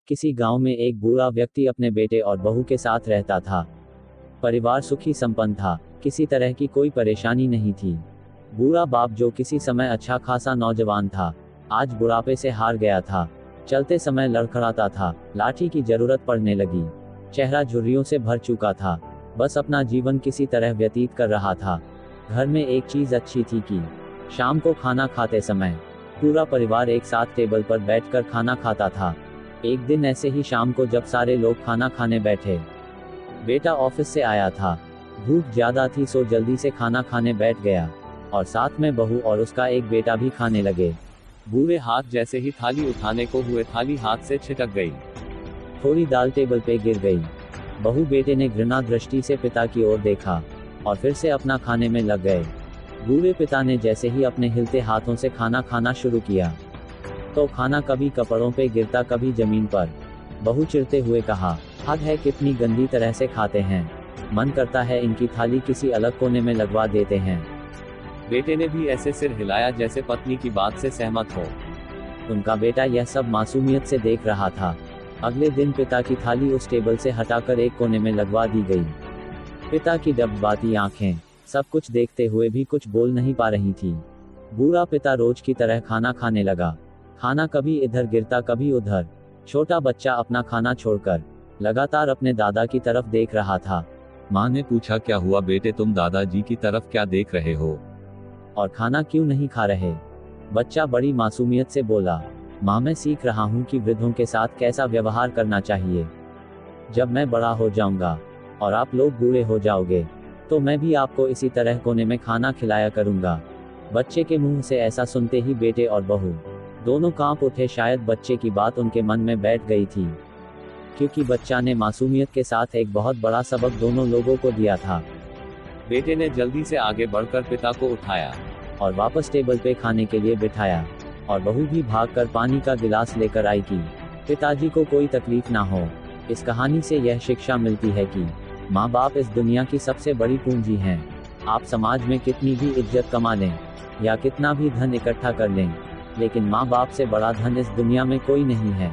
किसी गांव में एक बूढ़ा व्यक्ति अपने बेटे और बहू के साथ रहता था। परिवार सुखी संपन्न था, किसी तरह की कोई परेशानी नहीं थी। बूढ़ा बाप, जो किसी समय अच्छा खासा नौजवान था, आज बुढ़ापे से हार गया था। चलते समय लड़खड़ाता था, लाठी की जरूरत पड़ने लगी। चेहरा झुर्रियों से भर चुका था, बस अपना जीवन किसी तरह व्यतीत कर रहा था। घर में एक चीज अच्छी थी कि शाम को खाना खाते समय पूरा परिवार एक साथ टेबल पर बैठकर खाना खाता था। एक दिन ऐसे ही शाम को जब सारे लोग खाना खाने बैठे, बेटा ऑफिस से आया था। भूख ज्यादा थी सो जल्दी से खाना खाने बैठ गया, और साथ में बहू और उसका एक बेटा भी खाने लगे। बूढ़े हाथ जैसे ही थाली उठाने को हुए, थाली हाथ से छिटक गई। थोड़ी दाल टेबल पे गिर गई। बहू बेटे ने घृणा दृष्टि से पिता की ओर देखा और फिर से अपना खाने में लग गए। बूढ़े पिता ने जैसे ही अपने हिलते हाथों से खाना खाना शुरू किया तो खाना कभी कपड़ों पे गिरता, कभी जमीन पर। बहू चिढ़ते हुए कहा, हद है, कितनी गंदी तरह से खाते हैं, मन करता है इनकी थाली किसी अलग कोने में लगवा देते हैं। बेटे ने भी ऐसे सिर हिलाया जैसे पत्नी की बात से सहमत हो। उनका बेटा यह सब मासूमियत से देख रहा था। अगले दिन पिता की थाली उस टेबल से हटाकर एक कोने में लगवा दी गई। पिता की डबडबाती आंखें सब कुछ देखते हुए भी कुछ बोल नहीं पा रही थी। बूढ़ा पिता रोज की तरह खाना खाने लगा। खाना कभी इधर गिरता, कभी उधर। छोटा बच्चा अपना खाना छोड़कर लगातार अपने दादा की तरफ देख रहा था। माँ ने पूछा, क्या हुआ बेटे, तुम दादाजी की तरफ क्या देख रहे हो और खाना क्यों नहीं खा रहे? बच्चा बड़ी मासूमियत से बोला, माँ, मैं सीख रहा हूँ कि वृद्धों के साथ कैसा व्यवहार करना चाहिए। जब मैं बड़ा हो जाऊंगा और आप लोग बूढ़े हो जाओगे तो मैं भी आपको इसी तरह कोने में खाना खिलाया करूंगा। बच्चे के मुंह से ऐसा सुनते ही बेटे और बहू दोनों कांप उठे। शायद बच्चे की बात उनके मन में बैठ गई थी, क्योंकि बच्चा ने मासूमियत के साथ एक बहुत बड़ा सबक दोनों लोगों को दिया था। बेटे ने जल्दी से आगे बढ़कर पिता को उठाया और वापस टेबल पे खाने के लिए बिठाया, और बहू भी भागकर पानी का गिलास लेकर आई कि पिताजी को कोई तकलीफ ना हो। इस कहानी से यह शिक्षा मिलती है कि माँ बाप इस दुनिया की सबसे बड़ी पूंजी हैं। आप समाज में कितनी भी इज्जत कमा लें या कितना भी धन इकट्ठा कर लें, लेकिन माँ बाप से बड़ा धन इस दुनिया में कोई नहीं है।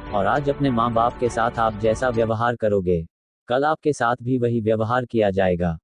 और आज अपने माँ बाप के साथ आप जैसा व्यवहार करोगे, कल आपके साथ भी वही व्यवहार किया जाएगा।